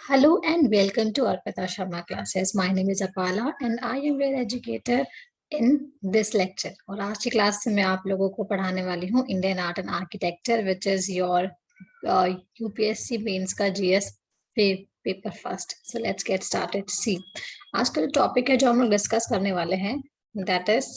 Hello and welcome to Arpita Sharma classes. My name is Apala and I am your educator in this lecture. और आज की class में मैं आप लोगों को पढ़ाने वाली हूँ Indian art and architecture which is your UPSC mains का GS paper first. So let's get started. See, आज का जो टॉपिक है जो हम लोग डिस्कस करने वाले हैं that is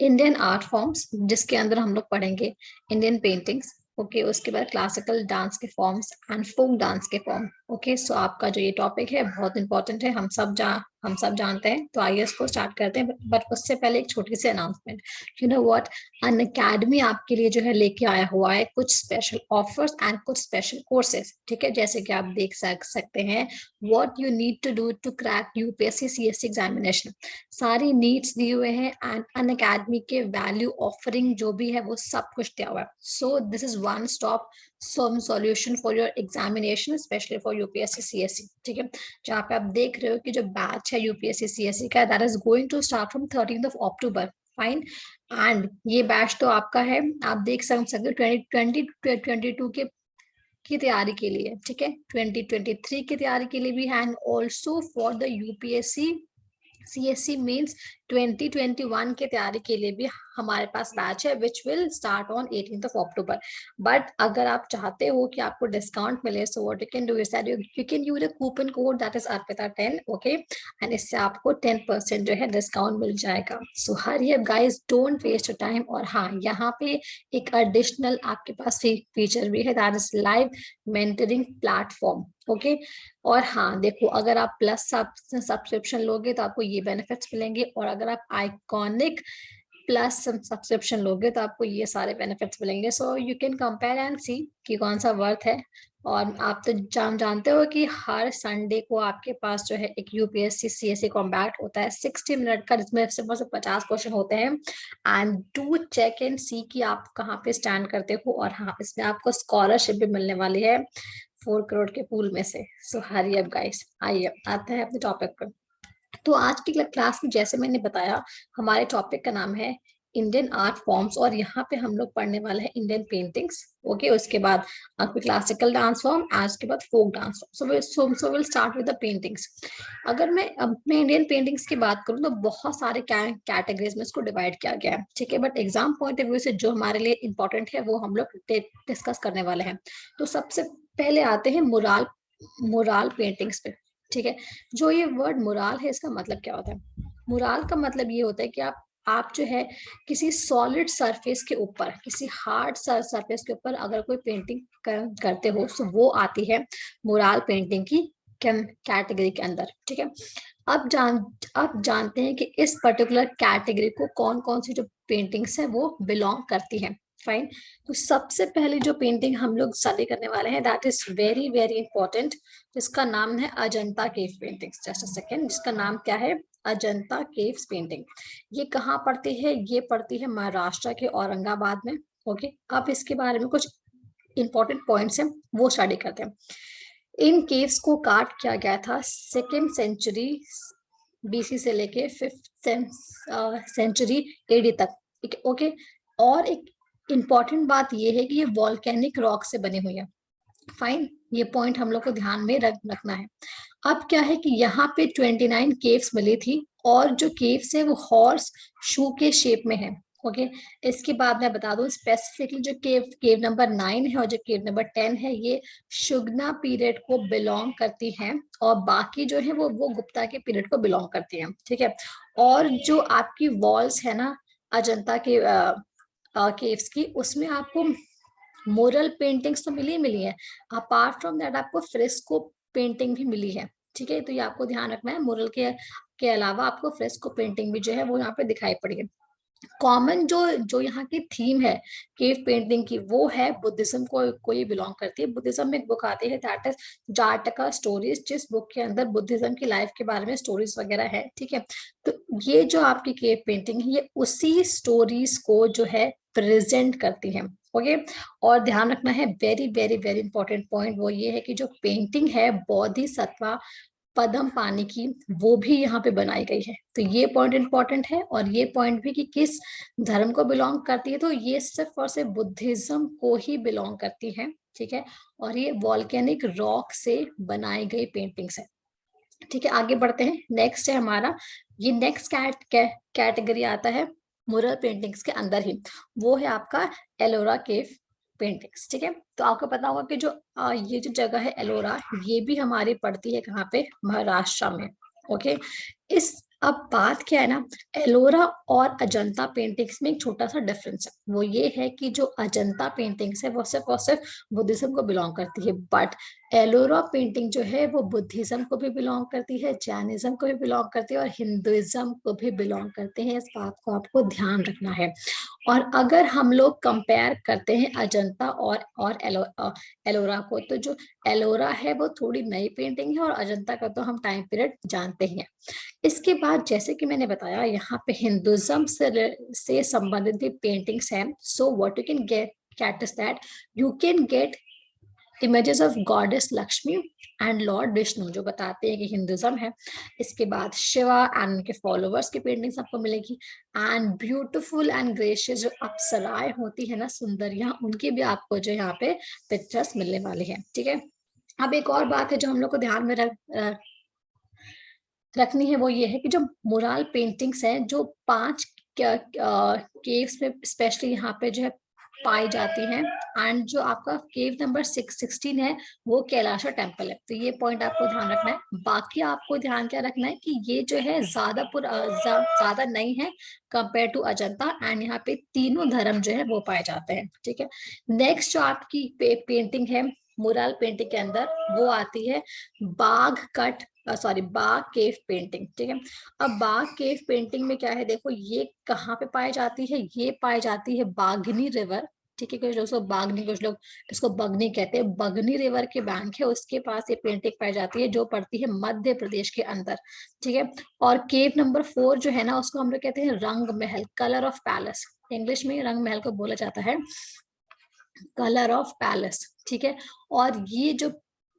Indian art forms, जिसके अंदर हम लोग पढ़ेंगे इंडियन पेंटिंग्स. ओके, उसके बाद क्लासिकल डांस के फॉर्म्स एंड फोक डांस के फॉर्म. ओके, सो आपका जो ये टॉपिक है बहुत इंपॉर्टेंट है, हम सब जानते हैं. तो आइए इसको स्टार्ट करते हैं. बट उससे पहले एक छोटी सी announcement. You know what, Unacademy आपके लिए जो है लेके आया हुआ है कुछ स्पेशल ऑफर्स एंड कुछ स्पेशल कोर्सेज. ठीक है, जैसे कि आप देख सकते हैं what you need to do to crack UPSC CSC examination. सारी नीड्स दिए हुए हैं एंड अन अकेडमी के वैल्यू ऑफरिंग जो भी है वो सब कुछ दिया हुआ है. So this is one stop solution for your examination, specially for UPSC CSC. ठीक है, जहाँ पे आप देख रहे हो कि जो बैच है यूपीएससी सीएससी का that is going to start from 13th of October. Fine. And ये बैच तो आपका है, आप देख सकते हो 2022 के की तैयारी के लिए. ठीक है, 2023 की तैयारी के लिए भी है and also for the UPSC CSC means 2021 की तैयारी के लिए भी हमारे पास बैच है which will start on 18th of October. But अगर आप चाहते हो कि आपको डिस्काउंट मिले, so what you can do is that you can use a coupon code that is Arpita 10. Okay, and इससे आपको 10% जो है डिस्काउंट मिल जाएगा. So hurry up guys, don't waste your time. और हाँ, यहाँ पे एक एडिशनल आपके पास फीचर भी है that is live mentoring platform. Okay, और हाँ देखो, अगर आप प्लस सब्सक्रिप्शन लोगे तो आपको ये बेनिफिट्स मिलेंगे, और अगर आप आइकॉनिक प्लस सब्सक्रिप्शन लोगे तो आपको ये सारे बेनिफिट्स मिलेंगे. So you can compare and see कि कौन सा वर्थ है. और आप तो जानते हो कि हर संडे को आपके पास जो है एक यूपीएससी सीएससी कॉम्बैट होता है 60 मिनट का, जिसमें सिर्फ 50 क्वेश्चन होते हैं. And do check and see कि आप कहाँ पे स्टैंड करते हो. और हाँ, इसमें आपको स्कॉलरशिप भी मिलने वाली है 4 करोड़ के पूल में से. सो हरी अप गाइस, आइए आते हैं अपने टॉपिक पर. तो आज की क्लास में जैसे मैंने बताया, हमारे टॉपिक का नाम है इंडियन आर्ट फॉर्म्स, और यहाँ पे हम लोग पढ़ने वाले हैं इंडियन पेंटिंग्स. ओके, उसके बाद आपके क्लासिकल डांस फॉर्म, आज के बाद folk dance form. So will start with the paintings. अगर मैं इंडियन पेंटिंग्स की बात करूँ तो बहुत सारे कैटेगरीज में इसको डिवाइड किया गया है. ठीक है, but exam point of view से जो हमारे लिए इंपॉर्टेंट है वो हम लोग डिस्कस करने वाले हैं. तो सबसे पहले आते हैं मुराल मुराल पेंटिंग्स पे. ठीक है, जो ये वर्ड मुराल है इसका मतलब क्या होता है? मुराल का मतलब ये होता है कि आप जो है किसी सॉलिड सरफेस के ऊपर, किसी हार्ड सरफेस के ऊपर अगर कोई पेंटिंग करते हो तो वो आती है मुराल पेंटिंग की कैटेगरी के अंदर. ठीक है, अब जानते हैं कि इस पर्टिकुलर कैटेगरी को कौन कौन सी जो पेंटिंग्स है वो बिलोंग करती हैं. फाइन. तो सबसे पहले जो पेंटिंग हम लोग स्टडी करने वाले हैं that is very very important, जिसका नाम है Ajanta cave paintings. Just a second, जिसका नाम क्या है? Ajanta caves painting. ये कहाँ पड़ती है? ये पड़ती है महाराष्ट्र के औरंगाबाद में. ओके, अब इसके बारे में कुछ इंपॉर्टेंट पॉइंट्स हैं वो स्टडी करते हैं. इन केव्स को काट किया गया था 2nd सेंचुरी बीसी से लेके 5th सेंचुरी एडी तक. ओके, और एक इंपॉर्टेंट बात ये है कि ये वॉल्केनिक रॉक से बनी हुई है. फाइन, ये पॉइंट हम लोग को ध्यान में रखना है. अब क्या है कि यहाँ पे 29 केव्स मिली थी, और जो केव्स है वो हॉर्स शू के शेप में है. ओके, इसके बाद मैं बता दूं स्पेसिफिकली जो केव नंबर 9 है और जो केव नंबर 10 है ये शुगना पीरियड को बिलोंग करती हैं, और बाकी जो है वो गुप्ता के पीरियड को बिलोंग करती हैं. ठीक है, और जो आपकी वॉल्स है ना अजंता के केव्स की, उसमें आपको मोरल पेंटिंग्स तो मिली है. अपार्ट फ्रॉम दैट आपको फ्रेस्को पेंटिंग भी मिली है. ठीक है, तो ये आपको ध्यान रखना है. मोरल के अलावा आपको फ्रेस्को पेंटिंग भी जो है वो यहाँ पे दिखाई पड़ी है. कॉमन जो जो यहाँ की थीम है केव पेंटिंग की वो है बुद्धिज्म को ये बिलोंग करती है. बुद्धिज्म में एक बुक आती है दैट इज जाटका स्टोरीज, जिस बुक के अंदर बुद्धिज्म की लाइफ के बारे में स्टोरीज वगैरह है. ठीक है, तो ये जो आपकी केव पेंटिंग है ये उसी स्टोरीज को जो है प्रेजेंट करती है. ओके, और ध्यान रखना है very very very important point वो ये है कि जो पेंटिंग है बोधिसत्व पदम पानी की, वो भी यहाँ पे बनाई गई है। तो ये पॉइंट इंपॉर्टेंट है, और ये पॉइंट भी कि किस धर्म को बिलोंग करती है, तो ये सिर्फ और सिर्फ बुद्धिज्म को ही बिलोंग करती है, ठीक है। और ये वॉल्केनिक रॉक से बनाई गई पेंटिंग्स है, ठीक है। आगे बढ़ते हैं, नेक्स्ट है हमारा, ये नेक्स्ट कैटेगरी आता है मुरल पेंटिंग्स के अंदर ही, वो है आपका एलोरा केव पेंटिंग्स, ठीक है। तो आपको पता होगा कि जो ये जो जगह है एलोरा, ये भी हमारी पड़ती है कहाँ पे, महाराष्ट्र में, ओके। इस अब बात क्या है ना, एलोरा और अजंता पेंटिंग्स में एक छोटा सा डिफरेंस है, वो ये है कि जो अजंता पेंटिंग्स है वो सिर्फ और सिर्फ बुद्धिज्म को बिलोंग करती है, बट एलोरा पेंटिंग जो है वो बुद्धिज्म को भी बिलोंग करती है, जैनिज्म को भी बिलोंग करती है, और हिंदुइज्म को भी बिलोंग करते हैं। इस बात को आपको ध्यान रखना है। और अगर हम लोग कंपेयर करते हैं अजंता और एलोरा को, तो जो एलोरा है वो थोड़ी नई पेंटिंग है, और अजंता का तो हम टाइम पीरियड जानते ही हैं। इसके बाद जैसे कि मैंने बताया, यहाँ पे हिंदुइज्म से संबंधित भी पेंटिंग्स हैं। सो what you can get is that you can get images of goddess Lakshmi and Lord Vishnu, जो बताते हैं कि हिंदुइज्म है। इसके बाद शिवा एंड उनके फॉलोअर्स की पेंटिंग्स आपको मिलेगी, एंड ब्यूटीफुल एंड ग्रेशियस जो अप्सराएं होती है ना, सुंदरियां, उनकी भी आपको जो यहाँ पे पिक्चर्स मिलने वाली है, ठीक है। अब एक और बात है जो हम लोग को ध्यान में रखनी है, वो ये है कि जो मुराल पेंटिंग्स हैं, जो 5 केव्स में स्पेशली यहाँ पे जो है पाई जाती हैं, एंड जो आपका केव नंबर 616 है वो कैलाशा टेम्पल है। तो ये पॉइंट आपको ध्यान रखना है। बाकी आपको ध्यान क्या रखना है कि ये जो है ज्यादा नहीं है कंपेयर टू अजंता, एंड यहाँ पे तीनों धर्म जो है वो पाए जाते हैं, ठीक है। नेक्स्ट जो आपकी पेंटिंग है मुराल पेंटिंग के अंदर, वो आती है बाग केव पेंटिंग, ठीक है। अब बाग केव पेंटिंग में क्या है, देखो ये कहाँ पे पाई जाती है, ये पाई जाती है बागनी रिवर, ठीक है। कुछ लोग इसको बागनी, कुछ लोग इसको बगनी कहते हैं। बगनी रिवर के बैंक है, उसके पास ये पेंटिंग पाई जाती है, जो पड़ती है मध्य प्रदेश के अंदर, ठीक है। और केव नंबर 4 जो है ना, उसको हम लोग कहते हैं रंग महल, कलर ऑफ पैलेस। इंग्लिश में रंग महल को बोला जाता है कलर ऑफ पैलेस, ठीक है। और ये जो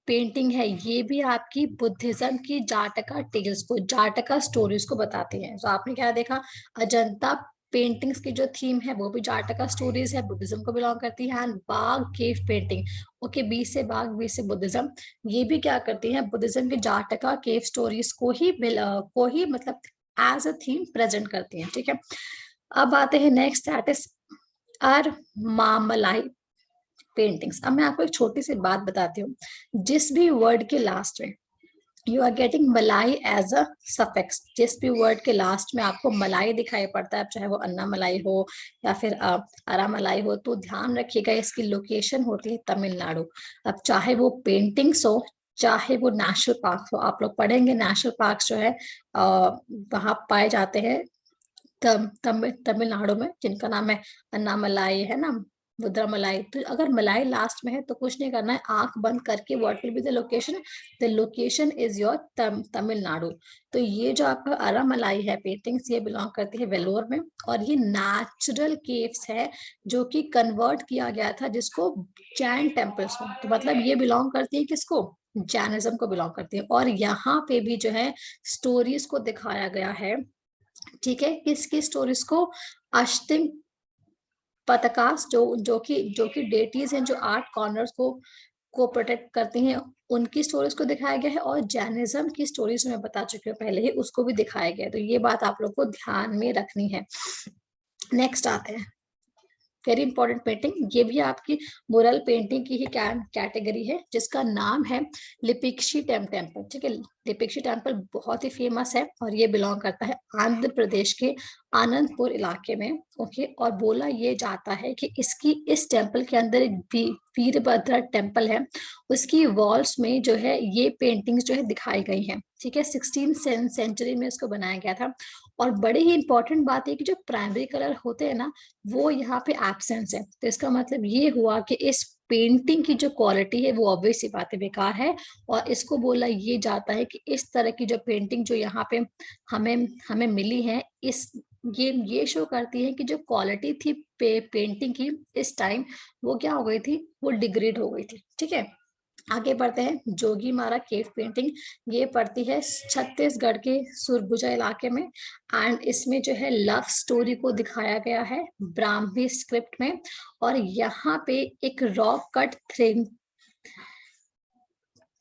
पेंटिंग है, ये भी आपकी बुद्धिज्म की जाटका टेल्स को, जाटका स्टोरीज को बताती है। तो आपने क्या देखा, अजंता पेंटिंग्स की जो थीम है वो भी जाटका स्टोरीज है, बुद्धिज्म को बिलोंग करती है। And Bagh cave painting, okay, B से बाग, बी से बुद्धिज्म, ये भी क्या करती है, बुद्धिज्म की जाटका केव स्टोरीज को ही मतलब एज अ थीम प्रेजेंट करती है, ठीक है। अब आते हैं नेक्स्ट, दैट इज आर मामलाई पेंटिंग्स। अब मैं आपको एक छोटी सी बात बताती हूँ, जिस भी वर्ड के लास्ट में यू आर गेटिंग मलाई एज अ सफिक्स, जिस भी वर्ड के लास्ट में आपको मलाई दिखाई पड़ता है, चाहे वो अन्ना मलाई हो या फिर अरा मलाई हो, तो ध्यान रखिएगा इसकी लोकेशन होती है तमिलनाडु। अब चाहे वो पेंटिंग्स हो, चाहे वो नेशनल पार्क हो, आप लोग पढ़ेंगे नेशनल पार्क जो है वहां पाए जाते हैं तमिलनाडु में, जिनका नाम है अन्नामलाई, है ना, मुद्रामलाई। तो अगर मलाई लास्ट में है तो कुछ नहीं करना है, आंख बंद करके what will be the location is your Tamil Nadu. तो ये जो आपका अरामलाई है पेंटिंग्स, ये बिलोंग करती है वेलोर में, और ये नेचुरल केव्स है जो कि कन्वर्ट किया गया था जिसको जैन टेम्पल्स में। तो मतलब ये बिलोंग करती है किसको, जैनिज्म को बिलोंग करती है। और यहाँ पे भी जो है स्टोरीज को दिखाया गया है, ठीक है। किसकी स्टोरीज को, अष्टिंग पताकास, जो कि डेटीज हैं, जो 8 कॉर्नर्स को प्रोटेक्ट करती हैं, उनकी स्टोरीज को दिखाया गया है। और जैनिज्म की स्टोरीज मैं बता चुकी हूँ पहले ही, उसको भी दिखाया गया है। तो ये बात आप लोग को ध्यान में रखनी है। नेक्स्ट आते हैं, वेरी इंपॉर्टेंट पेंटिंग, ये भी आपकी मुरल पेंटिंग की ही कैटेगरी है, जिसका नाम है लिपिक्षी टेम्पल, ठीक है। लिपिक्षी टेम्पल बहुत ही फेमस है, और ये बिलोंग करता है आंध्र प्रदेश के आनंदपुर इलाके में, ओके। और बोला ये जाता है कि इस टेम्पल के अंदर एक वीरभद्र टेम्पल है, उसकी वॉल्स में जो है ये पेंटिंग्स जो है दिखाई गई हैं, ठीक है। 16th सेंचुरी में इसको बनाया गया था। और बड़ी ही इंपॉर्टेंट बात है कि जो प्राइमरी कलर होते हैं ना, वो यहाँ पे एब्सेंस है। तो इसका मतलब ये हुआ कि इस पेंटिंग की जो क्वालिटी है वो ऑब्वियस सी बात है बेकार है। और इसको बोला ये जाता है कि इस तरह की जो पेंटिंग जो यहाँ पे हमें हमें मिली है, ये शो करती है कि जो क्वालिटी थी पेंटिंग की इस टाइम, वो क्या हो गई थी, वो डिग्रेड हो गई थी, ठीक है। आगे बढ़ते हैं, जोगीमारा केव पेंटिंग। ये पड़ती है छत्तीसगढ़ के सुरगुजा इलाके में, एंड इसमें जो है लव स्टोरी को दिखाया गया है ब्राह्मी स्क्रिप्ट में। और यहाँ पे एक रॉक कट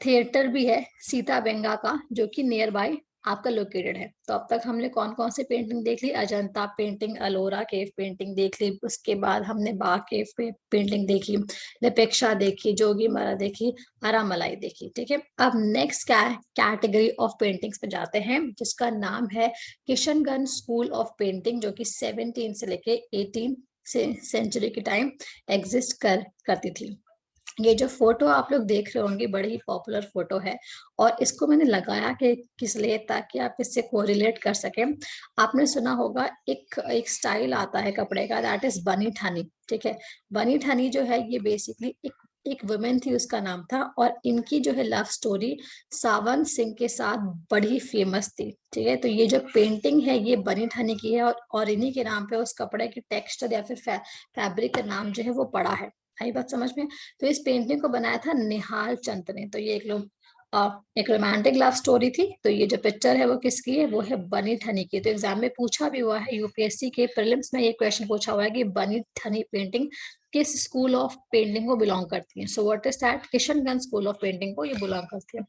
थिएटर भी है सीता बेंगा का, जो कि नियर बाय आपका लोकेटेड है। तो अब तक हमने कौन कौन से पेंटिंग देख ली, Ajanta painting, Ellora cave painting देख ली, उसके बाद हमने बाग केव पेंटिंग देखी, लिपेक्षा देखी, जोगीमारा देखी, आरामलाई देखी। ठीक है, अब नेक्स्ट कैटेगरी ऑफ पेंटिंग्स पे जाते हैं, जिसका नाम है किशनगंज स्कूल ऑफ पेंटिंग, जो कि 17 से लेके 18 सेंचुरी के टाइम एग्जिस्ट करती थी। ये जो फोटो आप लोग देख रहे होंगे बड़ी ही पॉपुलर फोटो है, और इसको मैंने लगाया कि किस लिए, ताकि आप इससे कोरिलेट कर सकें। आपने सुना होगा एक एक स्टाइल आता है कपड़े का, दैट इज बनी ठनी। ठीक है, बनी ठनी जो है ये बेसिकली एक वुमेन थी, उसका नाम था, और इनकी जो है लव स्टोरी सावन सिंह के साथ बड़ी फेमस थी। ठीक है, तो ये जो पेंटिंग है ये बनी ठनी की है, और इन्हीं के नाम पे उस कपड़े के टेक्सचर या फिर फैब्रिक का नाम जो है वो पड़ा है। आई बात समझ में? तो इस पेंटिंग को बनाया था निहाल चंद ने। तो ये एक रोमांटिक लव स्टोरी थी। तो ये जो पिक्चर है वो किसकी है, वो है बनी ठनी की। तो एग्जाम में पूछा भी हुआ है, यूपीएससी के प्रीलिम्स में ये क्वेश्चन पूछा हुआ है कि बनी ठनी पेंटिंग किस स्कूल ऑफ पेंटिंग को बिलोंग करती है। So what is that, Kishanganj school of painting को ये बिलोंग करती है।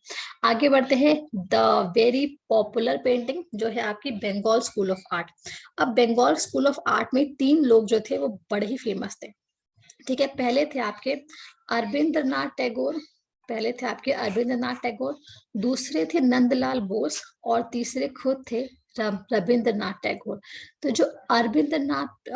आगे बढ़ते हैं, द वेरी पॉपुलर पेंटिंग जो है आपकी बंगाल स्कूल ऑफ आर्ट। अब बंगाल स्कूल ऑफ आर्ट में 3 लोग जो थे वो बड़े ही फेमस थे। ठीक है, पहले थे आपके अरविंद्रनाथ टैगोर, पहले थे आपके अरविंद्रनाथ टैगोर, दूसरे थे नंदलाल बोस, और तीसरे खुद थे रविंद्रनाथ टैगोर। तो जो अरविंद्रनाथ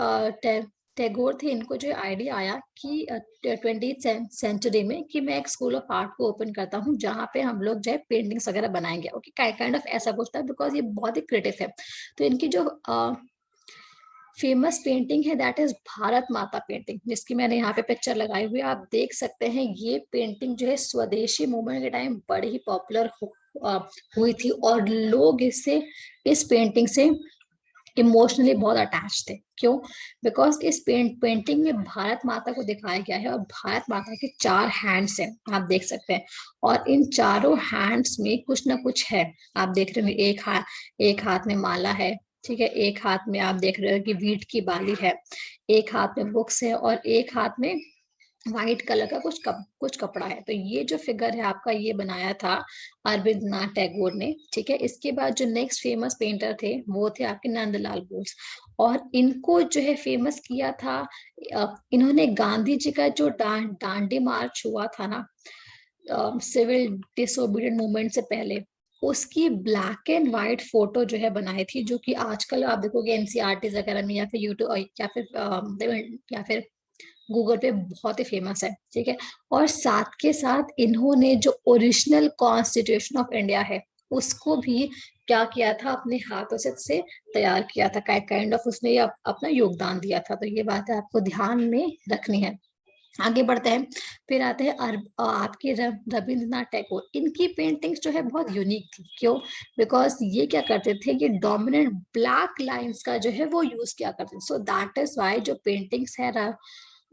टैगोर थे, इनको जो आइडिया आया कि 20th सेंचुरी में कि मैं एक स्कूल ऑफ आर्ट को ओपन करता हूँ, जहाँ पे हम लोग जो है पेंटिंग्स वगैरह बनाएंगे। ओके, काइंड ऑफ ऐसा कुछ था, बिकॉज ये बहुत ही क्रिएटिव है। तो इनकी जो फेमस पेंटिंग है दैट इज भारत माता पेंटिंग, जिसकी मैंने यहाँ पे पिक्चर लगाई हुई है, आप देख सकते हैं। ये पेंटिंग जो है स्वदेशी मूवमेंट के टाइम बड़ी ही पॉपुलर हुई थी, और लोग इस पेंटिंग से इमोशनली बहुत अटैच थे। क्यों? बिकॉज इस पेंटिंग में भारत माता को दिखाया गया है, और भारत माता के 4 हैंड्स हैं, आप देख सकते हैं। और इन चारों हैंड्स में कुछ ना कुछ है। आप देख रहे हो एक हाथ में माला है। ठीक है, एक हाथ में आप देख रहे हो कि वीट की बाली है, एक हाथ में बुक्स है, और एक हाथ में व्हाइट कलर का कुछ कपड़ा है। तो ये जो फिगर है आपका, ये बनाया था अरविंदनाथ टैगोर ने। ठीक है, इसके बाद जो नेक्स्ट फेमस पेंटर थे वो थे आपके नंदलाल बोस, और इनको जो है फेमस किया था, इन्होंने गांधी जी का जो दांडी मार्च हुआ था ना, सिविल डिसोबीडियंट मूवमेंट से पहले, उसकी ब्लैक एंड व्हाइट फोटो जो है बनाई थी, जो कि आजकल आप देखोगे एनसीईआरटी वगैरह में, या फिर यूट्यूब, या फिर गूगल पे बहुत ही फेमस है। ठीक है, और साथ के साथ इन्होंने जो ओरिजिनल कॉन्स्टिट्यूशन ऑफ इंडिया है उसको भी क्या किया था, अपने हाथों से तैयार किया था। काइंड ऑफ उसने ये अपना योगदान दिया था। तो ये बात है आपको ध्यान में रखनी है। आगे बढ़ते हैं, फिर आते हैं आपके रविंद्रनाथ टैगोर। इनकी पेंटिंग्स जो है बहुत यूनिक थी। क्यों? बिकॉज ये क्या करते थे, ये डोमिनेंट ब्लैक लाइंस का जो है वो यूज किया करते थे। सो दैट इज वाई जो पेंटिंग्स है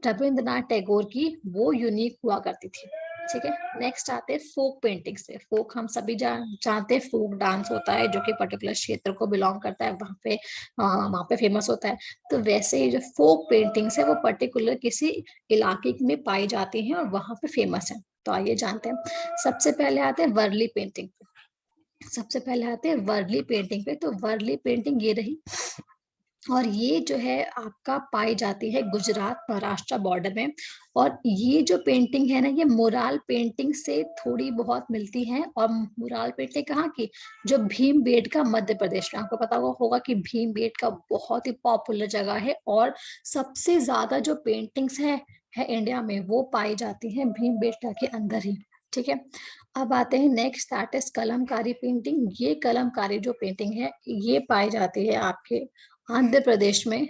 रविंद्रनाथ टैगोर की, वो यूनिक हुआ करती थी। ठीक है, नेक्स्ट आते हैं फोक पेंटिंग से। फोक हम सभी जानते हैं, फोक डांस होता है जो कि पर्टिकुलर क्षेत्र को बिलोंग करता है, वहाँ पे फेमस होता है। तो वैसे ही जो फोक पेंटिंग्स है वो पर्टिकुलर किसी इलाके में पाई जाती हैं और वहां पे फेमस है। तो आइए जानते हैं। सबसे पहले आते हैं वर्ली पेंटिंग पे। सबसे पहले आते हैं वर्ली पेंटिंग पे। तो वर्ली पेंटिंग ये रही, और ये जो है आपका पाई जाती है गुजरात महाराष्ट्र बॉर्डर में। और ये जो पेंटिंग है ना, ये मुराल पेंटिंग से थोड़ी बहुत मिलती है। और मुराल पेंटिंग कहाँ की, जो भीमबेटका मध्य प्रदेश में। आपको पता होगा कि भीमबेटका बहुत ही पॉपुलर जगह है, और सबसे ज्यादा जो पेंटिंग्स है इंडिया में, वो पाई जाती है भीमबेटका के अंदर ही। ठीक है, अब आते हैं next, that is Kalamkari painting. ये कलमकारी जो पेंटिंग है ये पाई जाती है आपके आंध्र प्रदेश में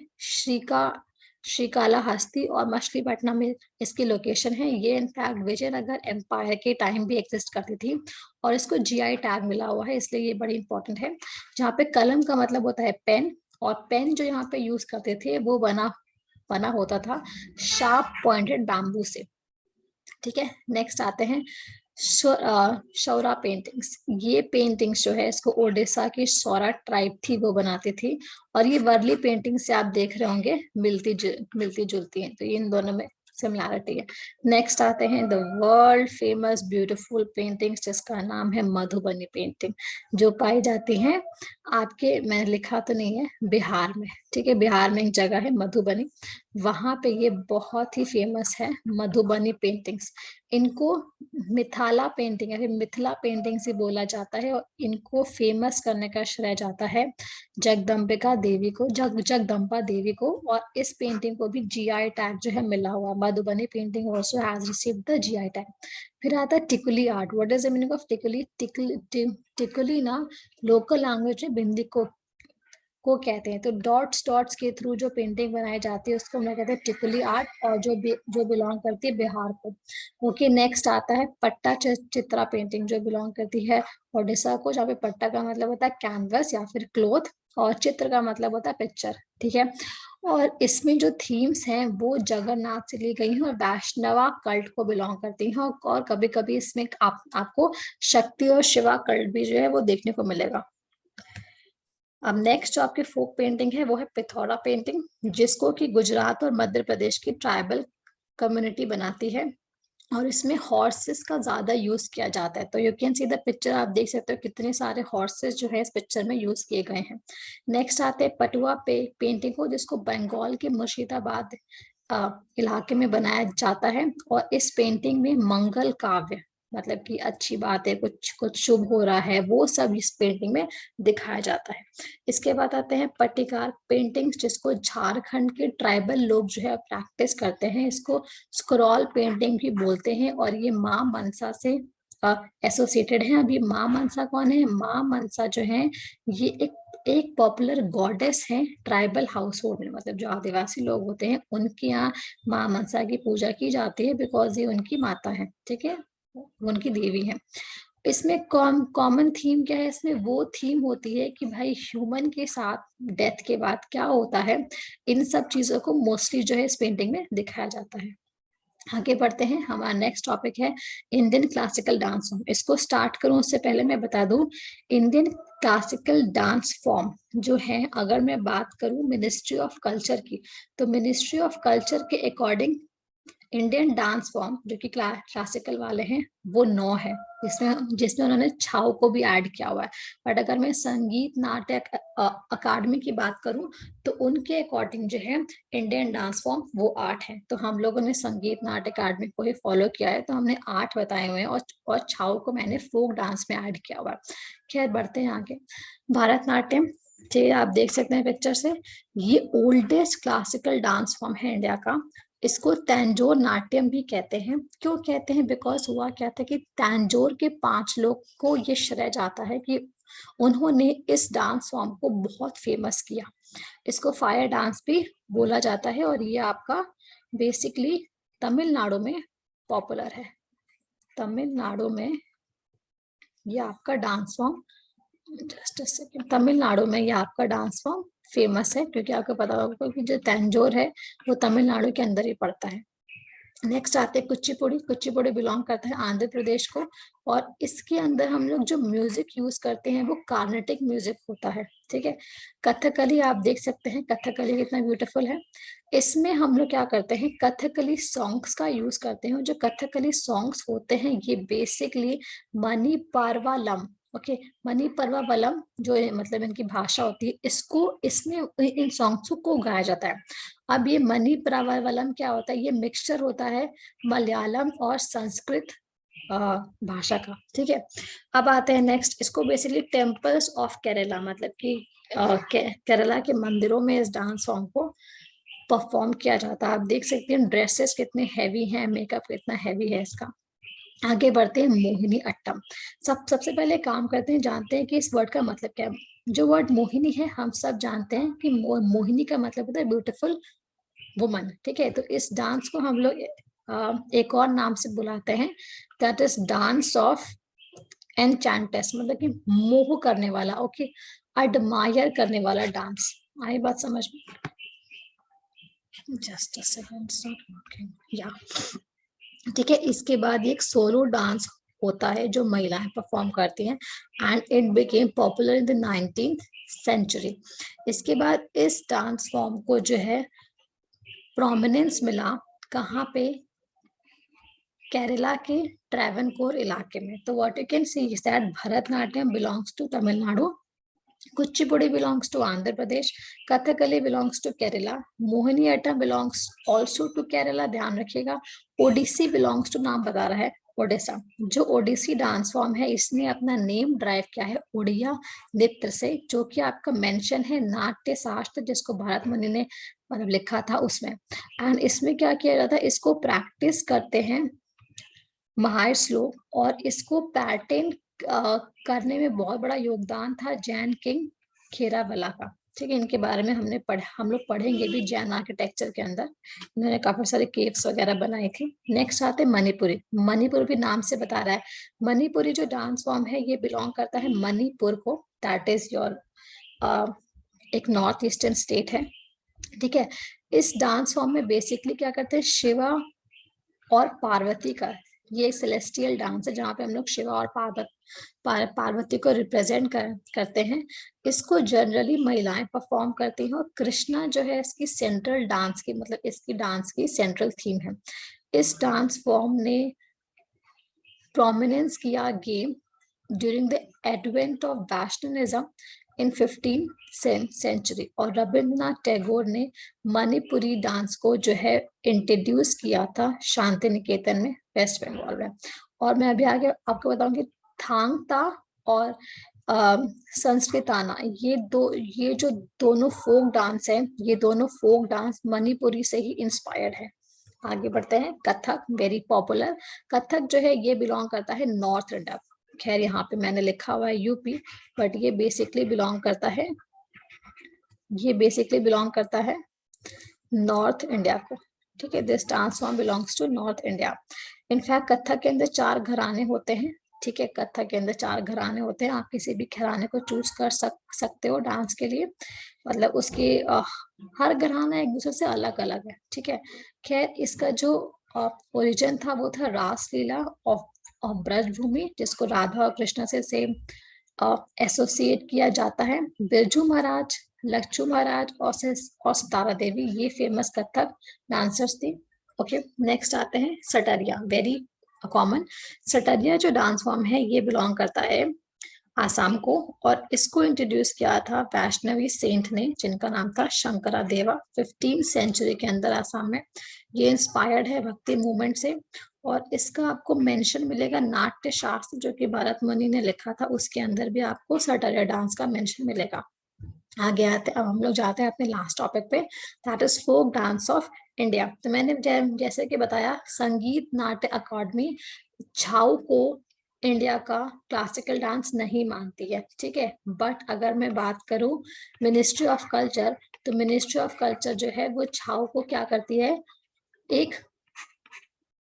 श्रीकालाहस्ती और मछलीपट्टनम में इसकी लोकेशन है। ये इनफैक्ट विजयनगर एम्पायर के टाइम भी एग्जिस्ट करती थी, और इसको जीआई टैग मिला हुआ है, इसलिए ये बड़ी इंपॉर्टेंट है। जहाँ पे कलम का मतलब होता है पेन, और पेन जो यहाँ पे यूज करते थे वो बना बना होता था शार्प पॉइंटेड बैम्बू से। ठीक है, नेक्स्ट आते हैं, शौरा पेंटिंग्स, ये पेंटिंग्स जो है इसको ओडिशा की सौरा ट्राइब थी वो बनाती थी, और ये वर्ली पेंटिंग से आप देख रहे होंगे मिलती जुलती हैं, तो ये इन दोनों में सिमिलैरिटी है। नेक्स्ट आते हैं the world famous beautiful paintings, जिसका नाम है मधुबनी पेंटिंग, जो पाई जाती है आपके, मैंने लिखा तो नहीं है, बिहार में। ठीक है, बिहार में एक जगह है मधुबनी, वहां पे ये बहुत ही फेमस है मधुबनी पेंटिंग्स। इनको मिथाला पेंटिंग या फिर मिथिला पेंटिंग से बोला जाता है, और इनको फेमस करने का श्रेय जाता है जगदम्बिका देवी को, जगदम्बा देवी को। और इस पेंटिंग को भी जीआई टैग जो है मिला हुआ, Madhubani painting also has received the GI tag. फिर आता है टिकुली art. What is the meaning of टिकुली? टिकुली ना लोकल लैंग्वेज में बिंदी को कहते हैं। तो डॉट्स डॉट्स के थ्रू जो पेंटिंग बनाई जाती है उसको हम लोग कहते हैं टिकुली आर्ट, और जो बिलोंग करती है बिहार को। ओके, नेक्स्ट आता है पट्टा चित्रा पेंटिंग, जो बिलोंग करती है ओडिशा को, जहाँ पे पट्टा का मतलब होता है कैनवस या फिर क्लोथ, और चित्र का मतलब होता है पिक्चर। ठीक है, और इसमें जो थीम्स हैं वो जगन्नाथ से ली गई हैं और वैष्णवा कल्ट को बिलोंग करती हैं, और कभी कभी इसमें आपको शक्ति और शिवा कल्ट भी जो है वो देखने को मिलेगा। अब नेक्स्ट जो आपकी फोक पेंटिंग है वो है पिथौरा पेंटिंग, जिसको कि गुजरात और मध्य प्रदेश की ट्राइबल कम्युनिटी बनाती है, और इसमें हॉर्सेस का ज्यादा यूज किया जाता है। तो you can see the picture, आप देख सकते हो कितने सारे हॉर्सेस जो है इस पिक्चर में यूज किए गए हैं। नेक्स्ट आते हैं पटुआ पेंटिंग को, जिसको बंगाल के मुर्शिदाबाद इलाके में बनाया जाता है, और इस पेंटिंग में मंगल काव्य, मतलब कि अच्छी बात है, कुछ कुछ शुभ हो रहा है, वो सब इस पेंटिंग में दिखाया जाता है। इसके बाद आते हैं पट्टिकार पेंटिंग्स, जिसको झारखंड के ट्राइबल लोग जो है प्रैक्टिस करते हैं, इसको स्क्रॉल पेंटिंग भी बोलते हैं, और ये माँ मनसा से एसोसिएटेड है। अभी माँ मनसा कौन है? माँ मनसा जो है ये एक पॉपुलर गॉडेस है ट्राइबल हाउस होल्ड में, मतलब जो आदिवासी लोग होते हैं उनके यहाँ माँ मनसा की पूजा की जाती है, बिकॉज ये उनकी माता है। ठीक है, वो उनकी देवी है। इसमें कॉमन थीम क्या है? इसमें वो थीम होती है कि भाई ह्यूमन के साथ डेथ के बाद क्या होता है, इन सब चीजों को मोस्टली जो है इस पेंटिंग में दिखाया जाता है। आगे बढ़ते हैं, हमारा नेक्स्ट टॉपिक है इंडियन क्लासिकल डांस फॉर्म। इसको स्टार्ट करूं उससे पहले मैं बता दूं, इंडियन क्लासिकल डांस फॉर्म जो है, अगर मैं बात करूं मिनिस्ट्री ऑफ कल्चर की, तो मिनिस्ट्री ऑफ कल्चर के अकॉर्डिंग इंडियन डांस फॉर्म जो कि क्लासिकल वाले हैं वो 9 है, जिसमें जिसमें उन्होंने छाव को भी ऐड किया हुआ है। बट अगर मैं संगीत नाटक अकादमी की बात करूं, तो उनके अकॉर्डिंग जो है इंडियन डांस फॉर्म वो 8 है। तो हम लोगों ने संगीत नाटक अकादमी को ही फॉलो किया है, तो हमने 8 बताए हुए हैं, और छाव को मैंने फोक डांस में ऐड किया हुआ है। खैर बढ़ते हैं आगे। भारतनाट्यम, ठीक है, आप देख सकते हैं पिक्चर से, ये ओल्डेस्ट क्लासिकल डांस फॉर्म है इंडिया का। इसको तंजोर नाट्यम भी कहते हैं। क्यों कहते हैं? बिकॉज हुआ क्या था कि तंजोर के 5 लोग को ये श्रेय जाता है कि उन्होंने इस डांस फॉर्म को बहुत फेमस किया। इसको फायर डांस भी बोला जाता है, और ये आपका बेसिकली तमिलनाडु में पॉपुलर है। तमिलनाडु में ये आपका dance form, just a second, Tamil Nadu में ये आपका डांस फॉर्म फेमस है, क्योंकि आपको पता होगा कि जो तंजोर है वो तमिलनाडु के अंदर ही पड़ता है। नेक्स्ट आते हैं कुचिपुड़ी। कुचिपुड़ी बिलोंग करता है आंध्र प्रदेश को, और इसके अंदर हम लोग जो म्यूजिक यूज करते हैं वो कार्नेटिक म्यूजिक होता है। ठीक है, कथकली आप देख सकते हैं, कथकली कितना ब्यूटीफुल है। इसमें हम लोग क्या करते हैं, कथकली सॉन्ग्स का यूज करते हैं। जो कथकली सॉन्ग्स होते हैं ये बेसिकली मणिपार्वालम, ओके, मणिपर्वावलम जो मतलब इनकी भाषा होती है, इसको इसमें इन सॉन्ग्स को गाया जाता है। अब ये मणिपुरावलम क्या होता है? ये मिक्सचर होता है मलयालम और संस्कृत भाषा का। ठीक है, अब आते हैं नेक्स्ट, इसको बेसिकली टेम्पल्स ऑफ केरला, मतलब कि केरला के मंदिरों में इस डांस सॉन्ग को परफॉर्म किया जाता है। आप देख सकते हैं ड्रेसेस कितने हैवी हैं, मेकअप कितना हैवी है इसका। आगे बढ़ते हैं मोहिनी अट्टम। सबसे पहले काम करते हैं, जानते हैं कि इस वर्ड का मतलब क्या है। जो वर्ड मोहिनी है हम सब जानते हैं कि मोहिनी का मतलब होता है ब्यूटीफुल वुमन। ठीक है, तो इस डांस को हम लोग एक और नाम से बुलाते हैं, दैट इज डांस ऑफ एनचैंटेस, मतलब कि मोह करने वाला, ओके, अडमायर करने वाला डांस। आई बात समझ में? जस्ट अ सेकंड, या ठीक है। इसके बाद एक सोलो डांस होता है जो महिलाएं परफॉर्म करती हैं, and it became popular in the 19th century. इसके बाद इस डांस फॉर्म को जो है प्रोमिनेंस मिला कहाँ पे, केरला के ट्रेवनकोर इलाके में। तो what you can see is that Bharatanatyam belongs to Tamil Nadu, Kuchipudi belongs to Andhra Pradesh, Kathakali belongs to Kerala, Mohiniyattam belongs also to Kerala, ध्यान रखिएगा। ओडिसी belongs to, नाम बता रहा है, ओडिशा। जो ओडिसी डांस फॉर्म है इसने अपना नेम ड्राइव किया है उड़िया नृत्य से, जो कि आपका मेंशन है नाट्य शास्त्र जिसको भरत मुनि ने मतलब लिखा था उसमें। एंड इसमें क्या किया जाता है, इसको प्रैक्टिस करते हैं महार्स लोग, और इसको पैटर्न करने में बहुत बड़ा योगदान था जैन किंग खेराबला का। ठीक है, इनके बारे में हम लोग पढ़ेंगे भी जैन आर्किटेक्चर के अंदर। इन्होंने काफी सारे केव्स वगैरह बनाई थी। नेक्स्ट आते मणिपुरी। मणिपुर भी नाम से बता रहा है, मणिपुरी जो डांस फॉर्म है ये बिलोंग करता है मणिपुर को, दैट इज योर एक नॉर्थ ईस्टर्न स्टेट है। ठीक है, इस डांस फॉर्म में बेसिकली क्या करते हैं, शिवा और पार्वती का ये सेलेस्टियल डांस है जहाँ पे हम लोग शिवा और पार्वती को रिप्रेजेंट करते हैं। इसको जनरली महिलाएं परफॉर्म करती हैं, और कृष्णा जो है इसकी सेंट्रल डांस की मतलब इसकी डांस की सेंट्रल थीम है। इस डांस फॉर्म ने प्रोमिनेंस किया came during the advent of Vaishnavism in 15th century, और रविंद्रनाथ टैगोर ने मणिपुरी डांस को जो है इंट्रोड्यूस किया था शांति निकेतन में, वेस्ट बंगाल में। और मैं अभी आगे आपको बताऊंगी थांग ता और संस्कृताना, ये जो दोनों फोक डांस है, ये दोनों फोक डांस मणिपुरी से ही इंस्पायर्ड है। आगे बढ़ते हैं, कथक वेरी पॉपुलर। कथक जो है ये बिलोंग करता है नॉर्थ इंडिया, खैर यहाँ पे मैंने लिखा हुआ है यूपी, बट ये बेसिकली बिलोंग करता है नॉर्थ इंडिया को। ठीक है, this dance form belongs to north India. In fact Kathak के अंदर 4 घराने होते हैं। ठीक है, कथक के अंदर 4 घराने होते हैं, आप किसी भी घराने को चूज कर सकते हो डांस के लिए, मतलब उसकी हर घराना एक दूसरे से अलग अलग है। ठीक है, खैर इसका जो ओरिजिन था वो था रासलीला ऑफ ब्रजभूमि, जिसको राधा और कृष्ण से सेम एसोसिएट किया जाता है। बिरजू महाराज, लक्ष्मू महाराज और सितारा देवी ये फेमस कथक डांसर्स थी। ओके, नेक्स्ट आते हैं सटरिया, वेरी कॉमन। सटरिया जो डांस फॉर्म है ये बिलोंग करता है आसाम को, और इसको इंट्रोड्यूस किया था वैष्णवी सेंट ने जिनका नाम था शंकरा देवा 15th सेंचुरी के अंदर आसाम में। ये इंस्पायर्ड है भक्ति मूवमेंट से, और इसका आपको मेंशन मिलेगा नाट्य शास्त्र जो कि भरत मुनि ने लिखा था, उसके अंदर भी आपको सटरिया डांस का मेंशन मिलेगा। आगे आते अब हम लोग जाते हैं अपने लास्ट टॉपिक पे, that is folk dance of India. तो मैंने जैसे कि बताया, संगीत नाट्य अकादमी छाऊ को इंडिया का क्लासिकल डांस नहीं मानती है। ठीक है, बट अगर मैं बात करूं मिनिस्ट्री ऑफ कल्चर, तो मिनिस्ट्री ऑफ कल्चर जो है वो छाऊ को क्या करती है, एक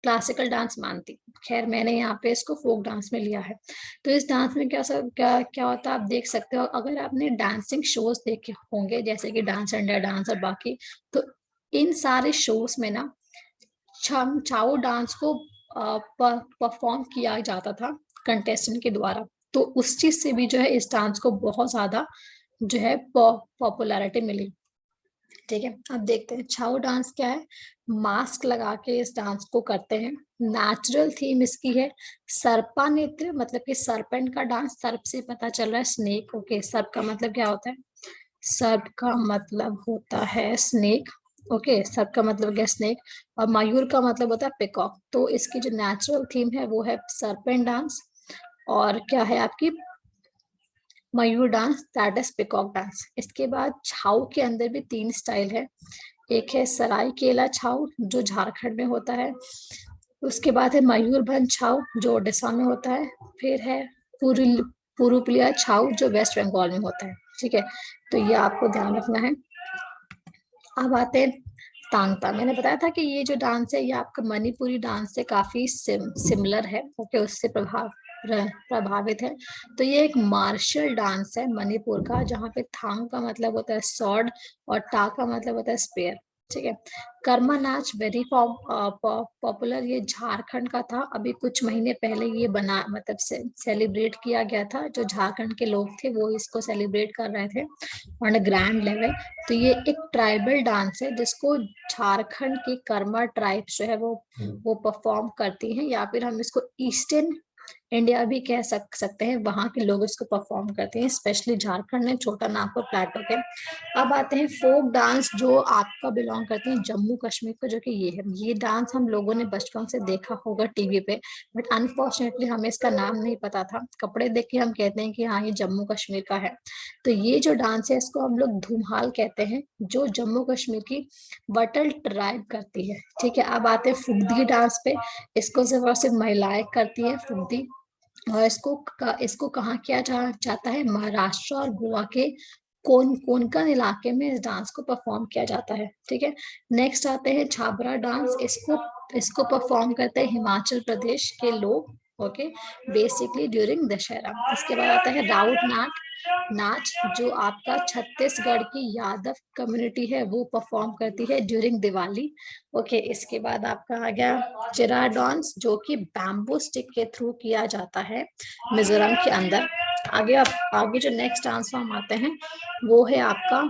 क्लासिकल डांस मानती। खैर मैंने यहाँ पे इसको फोक डांस में लिया है। तो इस डांस में क्या होता है आप देख सकते हो, अगर आपने डांसिंग शोज देखे होंगे जैसे कि डांस इंडिया डांस और बाकी, तो इन सारे शोज में ना छाऊ डांस को परफॉर्म किया जाता था कंटेस्टेंट के द्वारा। तो उस चीज से भी जो है इस डांस को बहुत ज्यादा जो है पॉपुलैरिटी मिली। ठीक है, अब देखते हैं छाऊ डांस क्या है। मास्क लगा के इस डांस को करते हैं। नेचुरल थीम इसकी है सर्पा नृत्य, मतलब कि सर्पेंट का डांस। सर्प से पता चल रहा है स्नेक। ओके, सर्प का मतलब क्या होता है, सर्प का मतलब होता है स्नेक। ओके, सर्प का मतलब क्या, स्नेक। और मयूर का मतलब होता है पिकॉक। तो इसकी जो नेचुरल थीम है वो है सर्पेंट डांस, और क्या है आपकी मयूर dance, that is peacock dance. इसके बाद छाऊ के अंदर भी 3 स्टाइल है। एक है सरायकेला छाऊ जो झारखंड में होता है, उसके बाद है मयूरभंज छाऊ जो ओडिशा में होता है, फिर है पुरुलिया छाऊ जो वेस्ट बंगाल में होता है। ठीक है, तो ये आपको ध्यान रखना है। अब आते हैं तांगता। मैंने बताया था कि ये जो डांस है ये आपका मणिपुरी डांस से काफी सिमिलर है। ओके, उससे प्रभावित है। तो ये एक मार्शल डांस है मणिपुर का, जहाँ पे थांग का मतलब होता है स्वॉर्ड और टा का मतलब होता है स्पेयर। ठीक है। कर्मा नाच वेरी पॉपुलर, ये झारखंड का था। अभी कुछ महीने पहले ये बना मतलब सेलिब्रेट किया गया था। जो झारखंड के लोग थे वो इसको सेलिब्रेट कर रहे थे ऑन अ ग्रैंड लेवल। तो ये एक ट्राइबल डांस है जिसको झारखंड की कर्मा ट्राइब्स जो है वो परफॉर्म करती हैं, या फिर हम इसको ईस्टर्न इंडिया भी कह सकते हैं। वहां के लोग इसको परफॉर्म करते हैं, स्पेशली झारखंड में छोटा नागपुर प्लेटो के। अब आते हैं फोक डांस, जो आपका बिलोंग करते हैं जम्मू कश्मीर को, जो कि ये है। ये डांस हम लोगों ने बचपन से देखा होगा टीवी पे, बट अनफॉर्चुनेटली हमें इसका नाम नहीं पता था। कपड़े देख के हम कहते हैं कि हाँ ये जम्मू कश्मीर का है। तो ये जो डांस है इसको हम लोग धूमहाल कहते हैं, जो जम्मू कश्मीर की बटल ट्राइब करती है। ठीक है। अब आते हैं फुगदी डांस पे। इसको सिर्फ और सिर्फ महिलाएं करती है फुगदी, और इसको कहाँ किया जाता है, महाराष्ट्र और गोवा के कोंकण इलाके में इस डांस को परफॉर्म किया जाता है। ठीक है। नेक्स्ट आते हैं छाबरा डांस। इसको परफॉर्म करते हैं हिमाचल प्रदेश के लोग, ओके, बेसिकली ड्यूरिंग दशहरा। इसके बाद आता है राउत नाच, जो आपका छत्तीसगढ़ की यादव कम्युनिटी है वो परफॉर्म करती है ड्यूरिंग दिवाली। ओके। इसके बाद आपका आ गया चिरा डांस, जो कि बैम्बू स्टिक के थ्रू किया जाता है मिजोरम के अंदर। आगे जो नेक्स्ट डांस फॉर्म आते हैं वो है आपका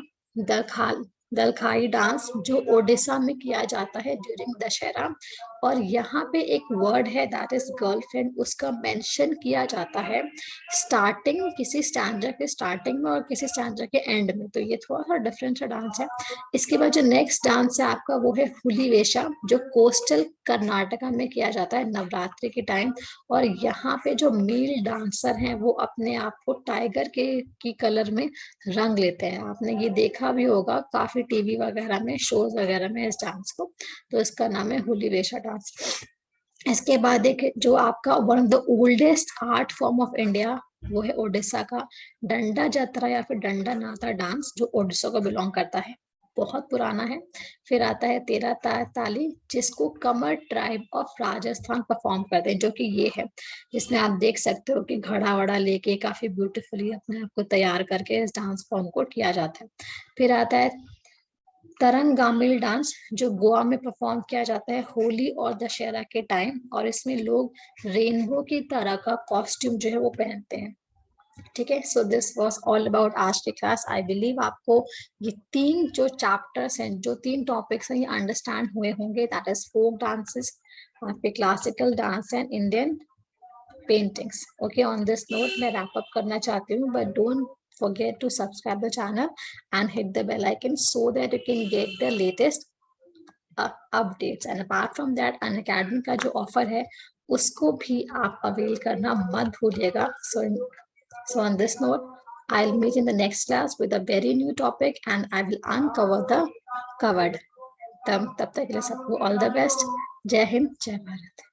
दलखाई डांस, जो ओडिशा में किया जाता है ड्यूरिंग दशहरा। और यहाँ पे एक वर्ड है दैट इज गर्लफ्रेंड, उसका मेंशन किया जाता है स्टार्टिंग, किसी स्टैंडर्ड के स्टार्टिंग में और किसी स्टैंडर्ड के एंड में। तो ये थोड़ा सा डिफरेंट सा डांस है। इसके बाद जो नेक्स्ट डांस है आपका वो है हुली वेशा, जो कोस्टल कर्नाटका में किया जाता है नवरात्रि के टाइम। और यहाँ पे जो मेल डांसर हैं वो अपने आप को टाइगर के की कलर में रंग लेते हैं। आपने ये देखा भी होगा काफी टीवी वगैरह में, शोज वगैरह में इस डांस को। तो इसका नाम है हुली वेशा डांस। इसके बाद एक जो आपका one of the oldest art form of India, वो है ओडिशा का डंडा जत्रा या फिर डंडा नाता डांस, जो ओडिशा को बिलोंग करता है, बहुत पुराना है। फिर आता है तेरा ताली, जिसको कमर ट्राइब ऑफ राजस्थान परफॉर्म करते हैं, जो कि ये है, जिसमें आप देख सकते हो कि घड़ा वड़ा लेके काफी ब्यूटीफुली अपने आप को तैयार करके इस डांस फॉर्म को किया जाता है। फिर आता है तरंगामिल डांस, जो गोवा में परफॉर्म किया जाता है होली और दशहरा के टाइम। और इसमें लोग रेनबो की तरह का कॉस्ट्यूम जो है वो पहनते हैं। ठीक है। So this was all about आज की क्लास। आई बिलीव आपको ये तीन जो चैप्टर्स हैं, जो तीन टॉपिक्स हैं, ये अंडरस्टैंड हुए होंगे। दैट इज फोक डांसेस, आपके classical dance and Indian paintings. Okay, on this note मैं रैप अप करना चाहती हूँ, but don't forget to subscribe the channel and hit the bell icon so that you can get the latest updates. And apart from that, Unacademy का जो offer है उसको भी आप अवेल करना मत भूलिएगा। So on this note, I'll meet in the next class with a very new topic and I will uncover the covered. तब तक के लिए सबको all the best. जय हिंद, जय भारत।